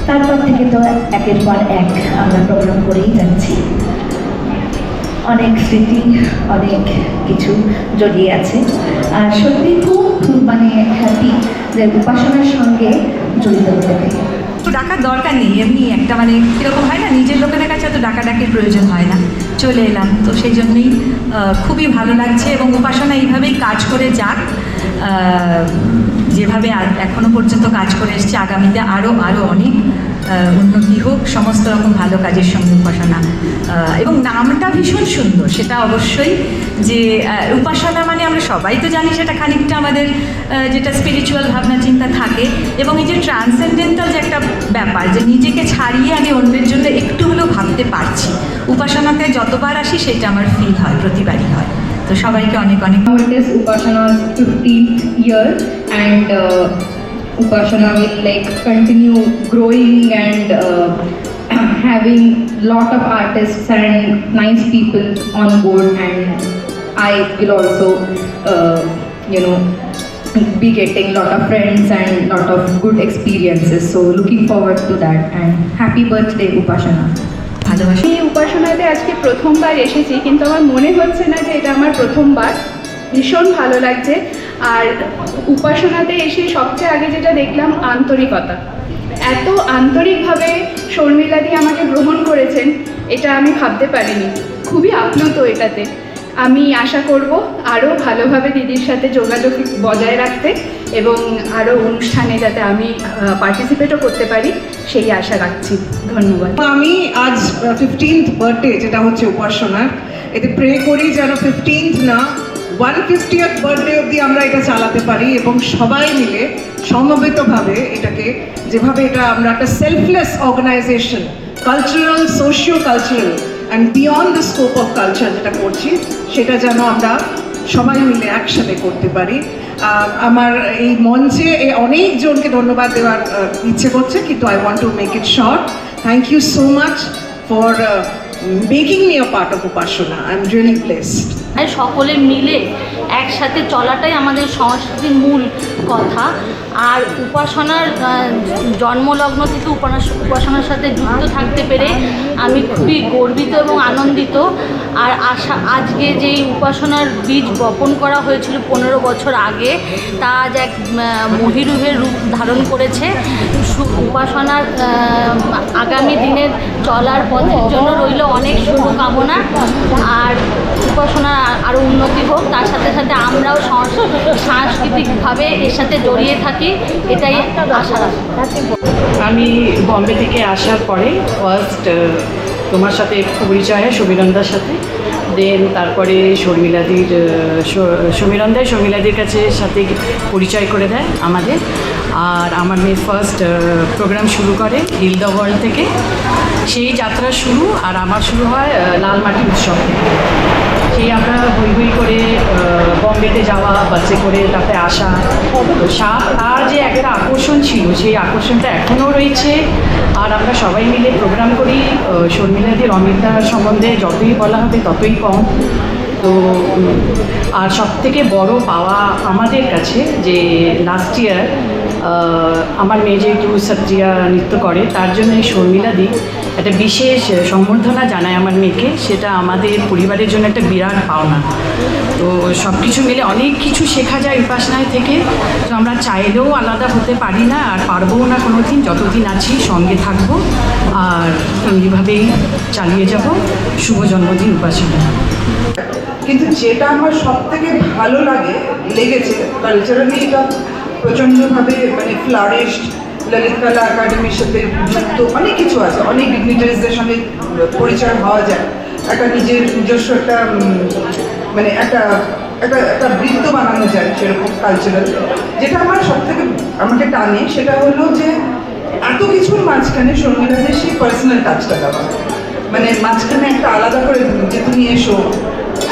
তারপর থেকে তো একের পর এক আমরা প্রোগ্রাম করেই যাচ্ছি। অনেক স্মৃতি, অনেক কিছু জড়িয়ে আছে, আর সত্যি খুব মানে হ্যাপি যে উপাসনার সঙ্গে জড়িত হতে পেরে। ডাকার দরকার নেই, এমনি একটা মানে কীরকম হয় না, নিজের লোকেদের কাছে এত ডাকাডাকির প্রয়োজন হয় না, চলে এলাম। তো সেই জন্যই খুবই ভালো লাগছে এবং উপাসনা এইভাবেই কাজ করে যাক, যেভাবে এখনও পর্যন্ত কাজ করে এসছে, আগামীতে আরও অনেক উন্নতি হোক সমস্ত রকম ভালো কাজের সঙ্গে উপাসনা। এবং নামটা ভীষণ সুন্দর, সেটা অবশ্যই, যে উপাসনা মানে আমরা সবাই তো জানি সেটা খানিকটা আমাদের যেটা স্পিরিচুয়াল ভাবনা চিন্তা থাকে, এবং এই যে ট্রান্সেন্ডেন্টাল যে একটা ব্যাপার, যে নিজেকে ছাড়িয়ে আমি অন্যের জন্য একটু হলেও ভাবতে পারছি, উপাসনাতে যতবার আসি সেটা আমার ফিল হয়, প্রতিবারই হয়। তো সবাইকে অনেক অনেক। It is Upasana's 15th year, and Upasana will like continue growing and having lot of artists and nice people on board, and I will also be getting lot of friends and lot of good experiences, so looking forward to that, and happy birthday Upasana. ভালোবাসি। আমি উপাসনাতে আজকে প্রথমবার এসেছি, কিন্তু আমার মনে হচ্ছে না যে এটা আমার প্রথমবার। ভীষণ ভালো লাগছে। আর উপাসনাতে এসে সবচেয়ে আগে যেটা দেখলাম, আন্তরিকতা। এত আন্তরিকভাবে শর্মিলাদি আমাকে গ্রহণ করেছেন, এটা আমি ভাবতে পারিনি। খুবই আপ্লুত এটাতে। আমি আশা করব আরও ভালোভাবে দিদির সাথে যোগাযোগ বজায় রাখতে, এবং আরও অনুষ্ঠানে যাতে আমি পার্টিসিপেটও করতে পারি, সেই আশা রাখছি। ধন্যবাদ। আমি আজ 15th বার্থডে যেটা হচ্ছে উপাসনার, এতে প্রে করি যেন 15th না 150th বার্থডে অবধি আমরা এটা চালাতে পারি, এবং সবাই মিলে সমবেতভাবে এটাকে, যেভাবে এটা আমরা একটা selfless organization, cultural, socio cultural and beyond the scope of culture যেটা করছি, সেটা যেন আমরা সবাই মিলে একসাথে করতে পারি। আমার এই মঞ্চে অনেকজনকে ধন্যবাদ দেওয়ার ইচ্ছে করছে, কিন্তু I want to make it short. Thank you so much for making me a part of Upasana. I am really blessed. সকলে মিলে একসাথে চলাটাই আমাদের সংস্কৃতির মূল কথা। আর উপাসনার জন্মলগ্ন থেকে উপাসনার সাথে যুক্ত থাকতে পেরে আমি খুবই গর্বিত এবং আনন্দিত। আর আজকে যেই উপাসনার বীজ বপন করা হয়েছিল 15 বছর আগে, তা আজ এক মহিরুহের রূপ ধারণ করেছে। উপাসনার আগামী দিনের চলার পথের জন্য রইল অনেক শুভকামনা। আর উপাসনা আরও উন্নতি হোক, তার সাথে সাথে আমরাও সাংস্কৃতিকভাবে এর সাথে জড়িয়ে থাকি, এটাই আশা রাখি। আমি বম্বে থেকে আসার পরে ফার্স্ট তোমার সাথে পরিচয় হয় সমীরণদার সাথে, দেন তারপরে শর্মিলাদির কাছে সাথে পরিচয় করে দেয় আমাদের। আর আমার মেয়ে ফার্স্ট প্রোগ্রাম শুরু করে হিল দ্য ওয়ার্ল্ড থেকে, সেই যাত্রা শুরু। আর আমার শুরু হয় লালমাটি উৎসব থেকে। সেই আমরা হই হই করে বম্বেতে যাওয়া, বাসে করে তাতে আসা, তার যে একটা আকর্ষণ ছিল, সেই আকর্ষণটা এখনও রয়েছে। আর আমরা সবাই মিলে প্রোগ্রাম করি। শর্মিলাদির অমিতা সম্বন্ধে যতই বলা হবে ততই কম। তো আর সবথেকে বড় পাওয়া আমাদের কাছে, যে লাস্ট ইয়ার আমার মেয়ে যেহেতু সবজিয়া নৃত্য করে, তার জন্য শর্মিলাদি একটা বিশেষ সম্বর্ধনা জানায় আমার মেয়েকে। সেটা আমাদের পরিবারের জন্য একটা বিরাট পাওনা। তো সব কিছু মিলে অনেক কিছু শেখা যায় উপাসনায় থেকে। তো আমরা চাইলেও আলাদা হতে পারি না, আর পারবও না কোনো দিন। যতদিন আছি সঙ্গে থাকবো, আর এইভাবেই চালিয়ে যাব। শুভ জন্মদিন উপাসনা। কিন্তু যেটা আমার সব থেকে ভালো লেগেছে, কালচারালি এটা প্রচণ্ডভাবে মানে ফ্লারিশড, ললিত কলা একাডেমির সাথে যুক্ত অনেক কিছু আছে, অনেক ডিগনিটারিজদের সঙ্গে পরিচয় হওয়া যায়, একটা নিজস্ব একটা মানে একটা বৃত্ত বানানো যায় সেরকম কালচারাল। যেটা আমার সব থেকে আমাকে টানে সেটা হলো যে এত কিছুর মাঝখানে শর্মিলাদের সেই পার্সোনাল টাচটা দেওয়া, মানে মাঝখানে একটা আলাদা করে যে তুমি এসো,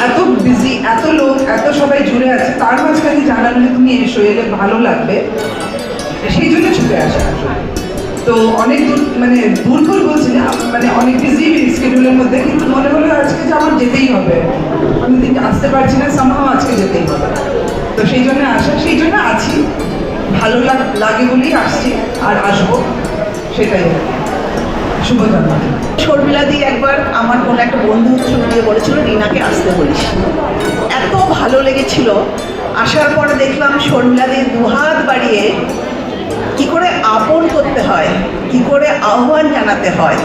এত বিজি, এত লোক, এত সবাই জুড়ে আছে, তার মাঝখানে জানানো যে তুমি এসো, এলে ভালো লাগবে, সেই জন্য ছুটে আসা। তো অনেক দূর করে বলছি না, মানে অনেক বিজি স্কেডিউলের মধ্যে, কিন্তু মনে হলো আজকে যে আমার যেতেই হবে, আমি আসতে পারছি না, সামহাও আজকে যেতেই হবে। তো সেই জন্য আসা, সেই জন্য আছি, ভালো লাগে বলেই আসছি, আর আসবো, সেটাই। শুভ জন্মদিন। শর্মিলাদি একবার আমার কোনো একটা বন্ধু থ্রু দিয়ে বলেছিল রিনাকে আসতে বলিস, এত ভালো লেগেছিল। আসার পরে দেখলাম শর্মিলাদির দুহাত বাড়িয়ে কি করে আপন করতে হয়, কি করে আহ্বান জানাতে হয়,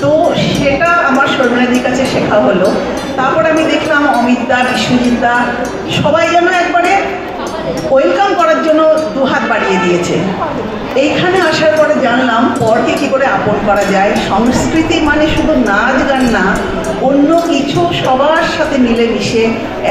তো সেটা আমার শর্মিলাদির কাছে শেখা হলো। তারপর আমি দেখলাম অমিতদা, বিশ্বজিৎদা সবাই যেন একবারে ওয়েলকাম করার জন্য দুহাত বাড়িয়ে দিয়েছে। এইখানে আসার পরে জানলাম পরকে কী করে আপন করা যায়। সংস্কৃতি মানে শুধু নাচ গান না, অন্য কিছু সবার সাথে মিলেমিশে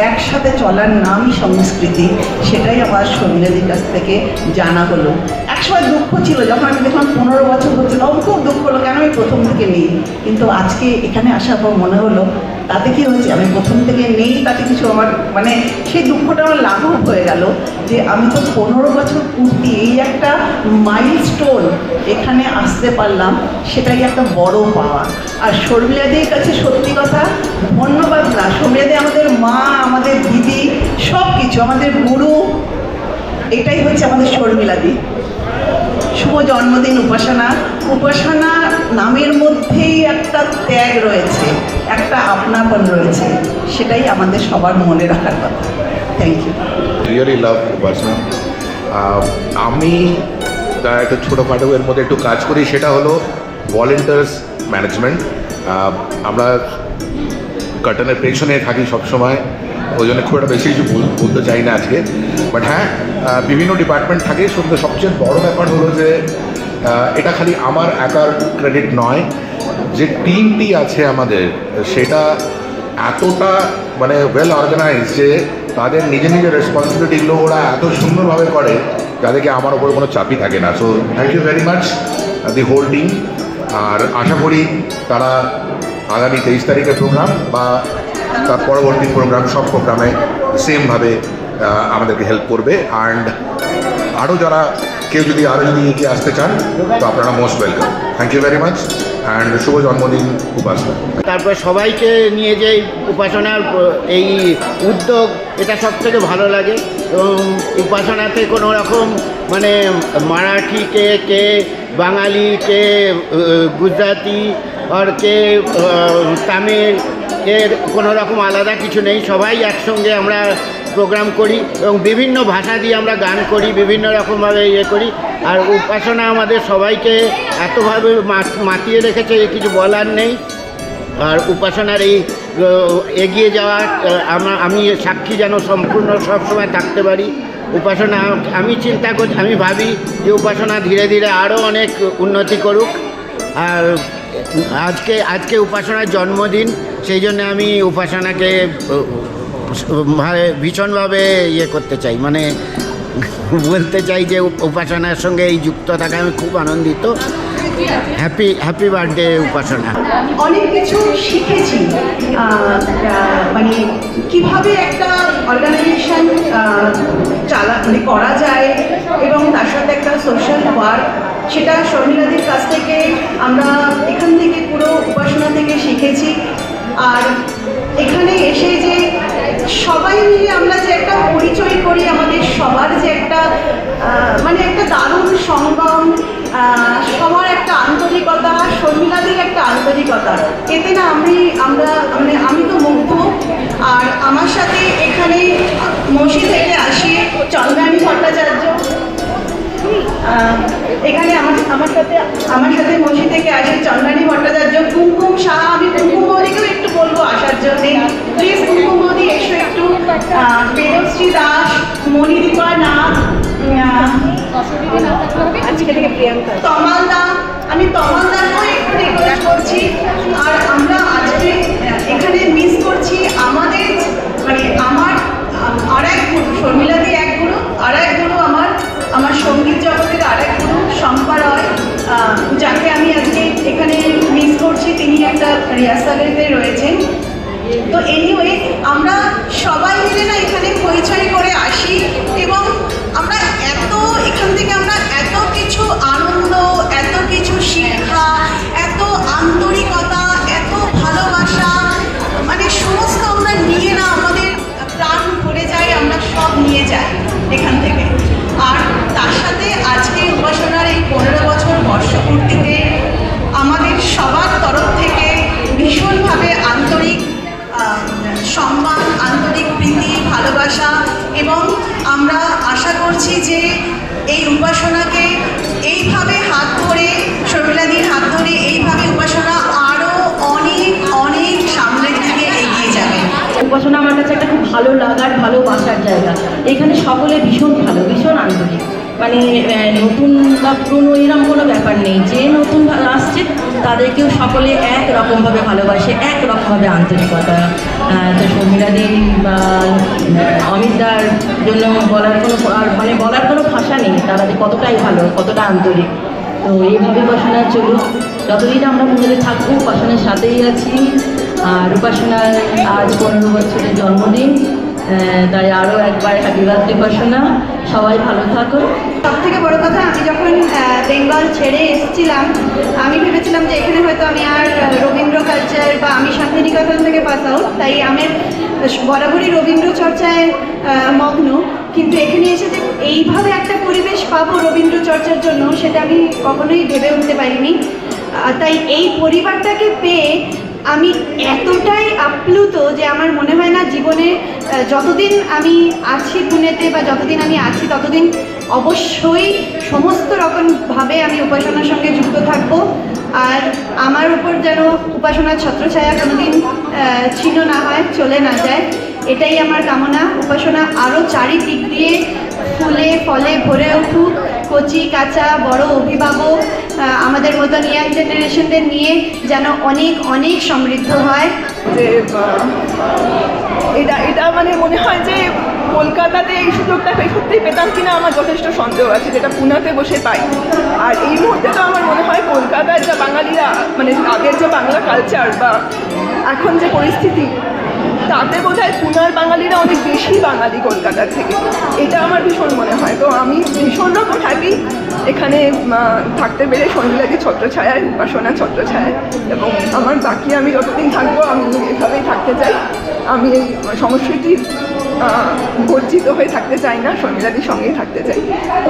একসাথে চলার নামই সংস্কৃতি। সেটাই আমার শর্মিলাদির কাছ থেকে জানা হলো। একসময় দুঃখ ছিল যখন আমি দেখলাম 15 বছর হচ্ছে, তখন খুব দুঃখ হলো কেন আমি প্রথম থেকে নেই। কিন্তু আজকে এখানে আসার পর মনে হলো তাতে কি হয়েছে, আমি প্রথম থেকে নেই তাতে কিছু আমার মানে সেই দুঃখটা আমার লাঘব হয়ে গেল যে আমি তো 15 বছর পূর্তি এই একটা মাইলস্টোন এখানে আসতে পারলাম, সেটাই একটা বড় পাওয়া। আর শর্মিলাদির কাছে সত্যি কথা ধন্যবাদ না, শর্মিলাদি আমাদের মা, আমাদের দিদি, সব কিছু আমাদের গুরু, এটাই হচ্ছে আমাদের শর্মিলাদি। শুভ জন্মদিন উপাসনা। উপাসনা নামের মধ্যেই একটা ত্যাগ রয়েছে, একটা আপনাপন রয়েছে, সেটাই আমাদের সবার মনে রাখার কথা। Thank you. Really love Upasana. আমি একটা ছোটোখাটো এর মধ্যে একটু কাজ করি, সেটা হলো ভলেন্টিয়ার্স ম্যানেজমেন্ট। আমরা কার্টনের পেছনে থাকি সবসময়, ওই জন্য খুব একটা বেশি কিছু বলতে চাই না আজকে। বাট হ্যাঁ, বিভিন্ন ডিপার্টমেন্ট থাকে। সবচেয়ে বড় ব্যাপার হলো যে এটা খালি আমার একার ক্রেডিট নয়, যে টিমটি আছে আমাদের সেটা এতটা মানে ওয়েল অর্গানাইজ যে তাদের নিজের নিজের রেসপন্সিবিলিটিগুলো ওরা এত সুন্দরভাবে করে যাদেরকে আমার ওপরে কোনো চাপই থাকে না। So thank you very much the whole team. আর আশা করি তারা আগামী 23 তারিখের প্রোগ্রাম বা তার পরবর্তী প্রোগ্রাম, সব প্রোগ্রামে সেমভাবে আমাদেরকে হেল্প করবে। অ্যান্ড কেউ যদি এগিয়ে আসতে চান তো আপনারা most welcome. Thank you very much and শুভ জন্মদিন উপাসনা। তারপর সবাইকে নিয়ে যে উপাসনার এই উদ্যোগ, এটা সব থেকে ভালো লাগে। এবং উপাসনাতে কোনো রকম মানে মারাঠি কে বাঙালি, কে গুজরাটি, আর কে তামিল, এর কোনো রকম আলাদা কিছু নেই। সবাই একসঙ্গে আমরা প্রোগ্রাম করি এবং বিভিন্ন ভাষা দিয়ে আমরা গান করি, বিভিন্ন রকমভাবে করি। আর উপাসনা আমাদের সবাইকে এতভাবে মাতিয়ে রেখেছে, কিছু বলার নেই। আর উপাসনার এই এগিয়ে যাওয়া আমি সাক্ষী যেন সম্পূর্ণ সবসময় থাকতে পারি। উপাসনা আমি ভাবি যে উপাসনা ধীরে ধীরে আরও অনেক উন্নতি করুক। আর আজকে উপাসনার জন্মদিন, সেই জন্য আমি উপাসনাকে ভীষণভাবে করতে চাই, মানে বলতে চাই যে উপাসনার সঙ্গে এই যুক্ত থাকা আমি খুব আনন্দিত। হ্যাপি বার্থডে উপাসনা। অনেক কিছু শিখেছি, মানে কিভাবে একটা অর্গানাইজেশন করা যায় এবং তার সাথে একটা সোশ্যাল ওয়ার্ক, সেটা শর্মিলাদির কাছ থেকে আমরা এখান থেকে পুরো উপাসনা থেকে শিখেছি। আর এখানে এসে যে সবাই মিলে আমরা যে একটা পরিচয় করি, আমাদের সবার যে একটা মানে একটা দারুণ সঙ্গম, সবার একটা আন্তরিকতা, শর্মিলাদির একটা আন্তরিকতা, এতে না আমি তো মুগ্ধ। আর আমার সাথে এখানে মসি থেকে আসি চন্দ্রানী ভট্টাচার্য, এখানে আমার সাথে মসি থেকে আসে চন্দ্রানী ভট্টাচার্য, কুমকুম সাহা। আমি কুমকুম বৌদিকেও একটু বলবো আসার জন্য, প্লিজ কুমকুম বৌদি এসো একটু। বেদশ্রী দাস, মণিদীপা নাথ, আজকে থেকে প্রিয়াঙ্কা, তমালদা। আমি তমালদাকেও একটু রিকোয়েস্ট করছি। আর আমরা আজকে এখানে মিস করছি আমাদের মানে আমার আর এক গুরু, শর্মিলাদি এক গুরু, আর এক গুরু আমার সঙ্গীত জগতের আরেক গুরু শম্পা রয়, যাকে আমি আজকে এখানে মিস করছি। তিনি একটা রিহার্সালেতে রয়েছেন। তো এনিওয়ে, আমরা সবাই মিলে না এখানে পরিচয় করে আসি এবং আমরা এখান থেকে আমরা এত কিছু আনন্দ, এত কিছু শিক্ষা, এত আন্তরিকতা, এত ভালোবাসা, মানে সমস্ত আমরা নিয়ে না আমাদের প্রাণ ভরে যায়, আমরা সব নিয়ে যাই এখান থেকে। আর তার সাথে আজকে উপাসনার এই 15 বছর বর্ষপূর্তিতে আমাদের সবার তরফ থেকে ভীষণভাবে আন্তরিক সম্মান, আন্তরিক প্রীতি, ভালোবাসা। এবং আমরা আশা করছি যে এই উপাসনাকে এইভাবে হাত ধরে ভালো লাগার ভালোবাসার জায়গা। এখানে সকলে ভীষণ ভালো, ভীষণ আন্তরিক, মানে নতুন বা পুরনো এরকম কোনো ব্যাপার নেই। যে নতুন আসছে তাদেরকেও সকলে একরকমভাবে ভালোবাসে, একরকমভাবে আন্তরিকতা। তো শর্মিলাদি বা অমিতদার জন্য বলার কোনো মানে বলার কোনো ভাষা নেই, তারা যে কতটাই ভালো, কতটা আন্তরিক। তো এইভাবে উপাসনা চলুক, যতদিন আমরা মনে থাকবো উপাসনার সাথেই আছি। আর উপাসনার আজ 15 বছরের জন্মদিন, তাই আরও একবার হ্যাপি বার্থডে উপাসনা, সবাই ভালো থাকো। সব থেকে বড় কথা, আমি যখন বেঙ্গল ছেড়ে এসেছিলাম আমি ভেবেছিলাম যে এখানে হয়তো আমি আর রবীন্দ্র কালচার বা আমি শান্তিনিকেতন থেকে পাস আউট, তাই আমি বরাবরই রবীন্দ্র চর্চায় মগ্ন, কিন্তু এখানে এসে যে এইভাবে একটা পরিবেশ পাবো রবীন্দ্র চর্চার জন্য সেটা আমি কখনোই ভেবে উঠতে পারিনি। তাই এই পরিবারটাকে পেয়ে আমি এতটাই আপ্লুত যে আমার মনে হয় না জীবনে যতদিন আমি আছি পুনেতে বা যতদিন আমি আছি ততদিন অবশ্যই সমস্ত রকমভাবে আমি উপাসনার সঙ্গে যুক্ত থাকবো। আর আমার উপর যেন উপাসনার ছত্রছায়া কোনোদিন ছিন্ন না হয়, চলে না যায়, এটাই আমার কামনা। উপাসনা আরও চারিদিক দিয়ে ফুলে ফলে ভরে উঠুক, কচি কাঁচা বড় অভিভাবক আমাদের মতন ইয়াং জেনারেশনদের নিয়ে যেন অনেক অনেক সমৃদ্ধ হয়। যে এটা মানে মনে হয় যে কলকাতাতে এই সুযোগটা সত্যিই পেতাম কিনা আমার যথেষ্ট সন্দেহ আছে, যেটা পুনাতে বসে পাই। আর এই মুহূর্তে তো আমার মনে হয় কলকাতার যা বাঙালিরা, মানে আগের যে বাংলা কালচার বা এখন যে পরিস্থিতি, তাতে বোধহয় পুনার বাঙালিরা অনেক বেশি বাঙালি কলকাতার থেকে, এটা আমার ভীষণ মনে হয়। তো আমি ভীষণ রকম হ্যাপি এখানে থাকতে পেরে, শর্মিলাদি ছত্রছায়ায়, উপাসনা ছত্রছায়ায়। এবং আমার বাকি আমি যতদিন থাকবো আমি এভাবেই থাকতে চাই। আমি এই সংস্কৃতির বঞ্চিত হয়ে থাকতে চাই না, শর্মিলাদির সঙ্গেই থাকতে চাই।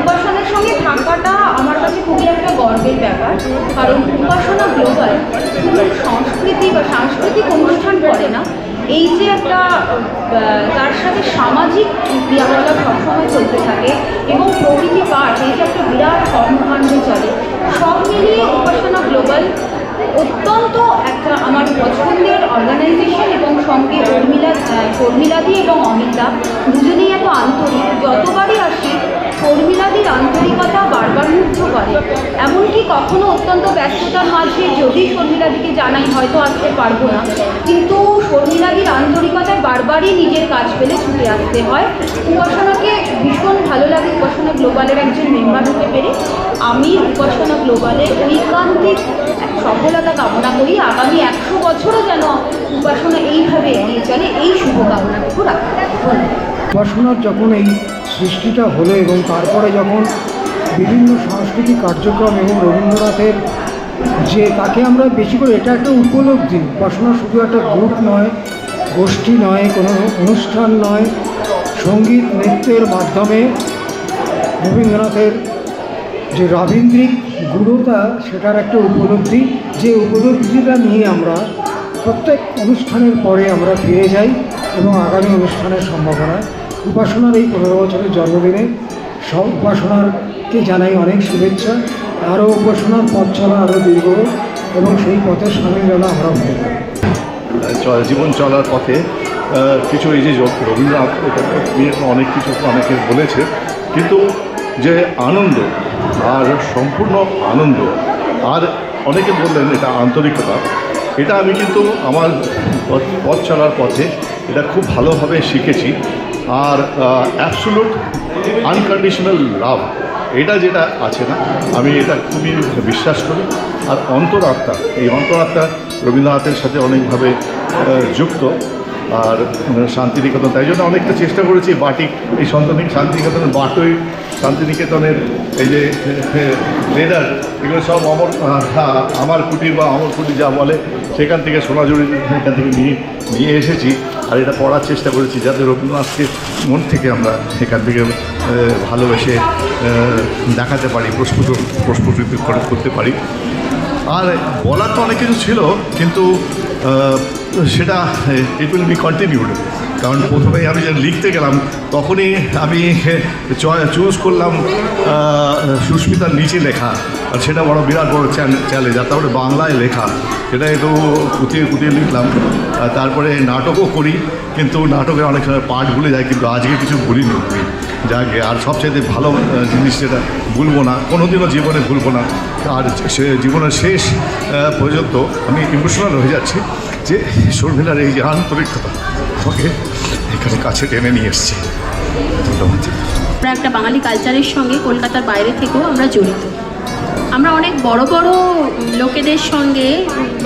উপাসনার সঙ্গে থাকাটা আমার কাছে খুবই একটা গর্বের ব্যাপার, কারণ উপাসনা গ্লোবাল শুধু সংস্কৃতি বা সাংস্কৃতিক অনুষ্ঠান করে না, এই যে একটা তার সাথে সামাজিক ক্রিয়াকলাপ সবসময় চলতে থাকে এবং প্রভৃতি পাঠ, এই যে একটা বিরাট কর্মকাণ্ড চলে, সব মিলিয়ে উপাসনা গ্লোবাল অত্যন্ত একটা আমার পছন্দের অর্গানাইজেশন। এবং সঙ্গে শর্মিলাদি এবং অমিতা দুজনেই এত আন্তরিক, যতবারই আসি শর্মিলাদির আন্তরিকতা বারবার মুগ্ধ করে। এমনকি কখনো অত্যন্ত ব্যস্ততার মাঝে যদি শর্মিলাদিকে জানাই হয়তো আসতে পারবো না, কিন্তু শর্মিলাদির আন্তরিকতায় বারবারই নিজের কাজ পেলে ছুটে আসতে হয়। উপাসনাকে ভীষণ ভালো লাগে উপাসনা গ্লোবালের একজন মেম্বার হতে পেরে। আমি উপাসনা গ্লোবালে ঐকান্তিক সফলতা কামনা করি। আগামী 100 বছরও যেন উপাসনা এইভাবে এগিয়ে চলে, এই শুভকামনাটুকু রাখি। উপাসনার যখন এই সৃষ্টিটা হলো এবং তারপরে যখন বিভিন্ন সাংস্কৃতিক কার্যক্রম এবং রবীন্দ্রনাথের যে তাকে আমরা বেশি করে, এটা একটা উপলব্ধি। উপাসনা শুধু একটা গ্রুপ নয়, গোষ্ঠী নয়, কোনো অনুষ্ঠান নয়, সঙ্গীত নৃত্যের মাধ্যমে রবীন্দ্রনাথের যে রাবীন্দ্রিক গুণতা সেটার একটা উপলব্ধি, যে উপলব্ধিটা নিয়ে আমরা প্রত্যেক অনুষ্ঠানের পরে আমরা ফিরে যাই এবং আগামী অনুষ্ঠানের সম্ভাবনায় উপাসনার এই 15 বছরের জন্মদিনে সব উপাসনারকে জানাই অনেক শুভেচ্ছা। আরও উপাসনার পথ চলা আরও দীর্ঘ এবং সেই পথের সামিল যেন আমরা হতে পারি। জীবন চলার পথে কিছু এই যে রবীন্দ্রনাথ নিয়ে অনেক কিছু অনেকে বলেছে, কিন্তু যে আনন্দ আর সম্পূর্ণ আনন্দ, আর অনেকে বললেন এটা আন্তরিকতা, এটা আমি কিন্তু আমার পথ চলার পথে এটা খুব ভালোভাবে শিখেছি। আর অ্যাবসোলুট আনকন্ডিশনাল লাভ, এটা যেটা আছে না, আমি এটা খুবই বিশ্বাস করি। আর অন্তরাত্মা, এই অন্তরাত্মা রবীন্দ্রনাথের সাথে অনেকভাবে যুক্ত। আর শান্তিনিকেতন, তাই জন্য অনেকটা চেষ্টা করেছি বাটিক, এই শান্তিনিকেতনের বাটই, শান্তিনিকেতনের এই যে লেদার, এগুলো সব আমার কুটির বা অমর কুটির যা বলে, সেখান থেকে সোনাঝুরি এখান থেকে নিয়ে এসেছি। আর এটা পড়ার চেষ্টা করেছি যাতে রবীন্দ্রনাথকে মন থেকে আমরা এখান থেকে ভালোবেসে দেখাতে পারি, প্রস্ফুটিত করতে পারি। আর বলার তো অনেক কিছু ছিল, কিন্তু সেটা ইট উইল বি কন্টিনিউড। কারণ প্রথমেই আমি যখন লিখতে গেলাম তখনই আমি চুজ করলাম সুস্মিতার নিচে লেখা, আর সেটা বিরাট বড় চ্যালেঞ্জ। আর তারপরে বাংলায় লেখা, সেটা একটু কুতিয়ে কুতিয়ে লিখলাম। তারপরে নাটকও করি, কিন্তু নাটকের অনেক সময় পাঠ ভুলে যায়, কিন্তু আজকে কিছু ভুলিনি যাকে। আর সবচেয়ে ভালো জিনিস যেটা ভুলবো না, কোনোদিনও জীবনে ভুলবো না, আর সে জীবনের শেষ পর্যন্ত আমি ইমোশনাল হয়ে যাচ্ছি যে শর্মিলার এই যে আন্তরিকতা ওকে এখানে কাছে টেনে নিয়ে এসছে। ধন্যবাদ। আমরা একটা বাঙালি কালচারের সঙ্গে কলকাতার বাইরে থেকেও আমরা জড়িত। আমরা অনেক বড় বড় লোকেদের সঙ্গে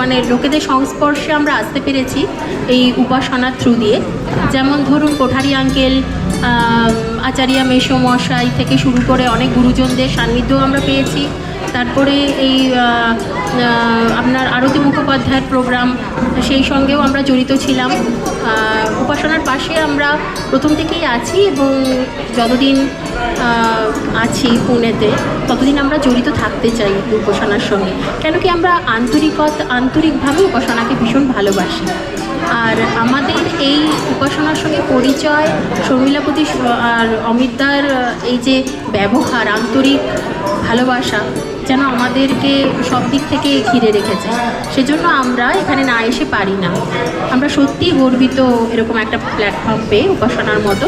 মানে লোকেদের সংস্পর্শে আমরা আসতে পেরেছি এই উপাসনার থ্রু দিয়ে। যেমন ধরুন কোঠারি আঙ্কেল, আচার্য মেশো মশাই থেকে শুরু করে অনেক গুরুজনদের সান্নিধ্যও আমরা পেয়েছি। তারপরে এই আপনার আরতি মুখোপাধ্যায়ের প্রোগ্রাম, সেই সঙ্গেও আমরা জড়িত ছিলাম। উপাসনার পাশে আমরা প্রথম থেকেই আছি এবং যতদিন আছি পুনেতে ততদিন আমরা জড়িত থাকতে চাই উপাসনার সঙ্গে। কেন কি আমরা আন্তরিকভাবে উপাসনাকে ভীষণ ভালোবাসি। আর আমাদের এই উপাসনার সঙ্গে পরিচয় শর্মিলাপতি আর অমিতদার এই যে ব্যবহার, আন্তরিক ভালোবাসা যেন আমাদেরকে সব দিক থেকে ঘিরে রেখেছে। সেজন্য আমরা এখানে না এসে পারি না। আমরা সত্যিই গর্বিত এরকম একটা প্ল্যাটফর্ম পেয়ে উপাসনার মতো।